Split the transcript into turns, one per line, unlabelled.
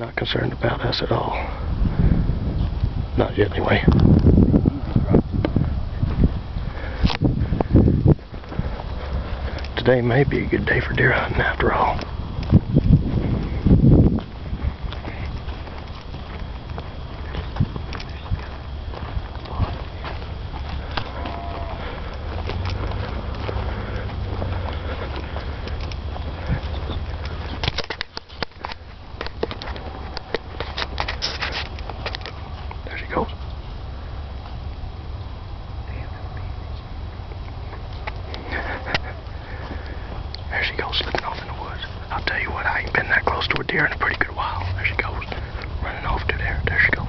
not concerned about us at all. Not yet, anyway. Today may be a good day for deer hunting after all. There she goes. There she goes, slipping off in the woods. I'll tell you what, I ain't been that close to a deer in a pretty good while. There she goes, running off to there. There she goes.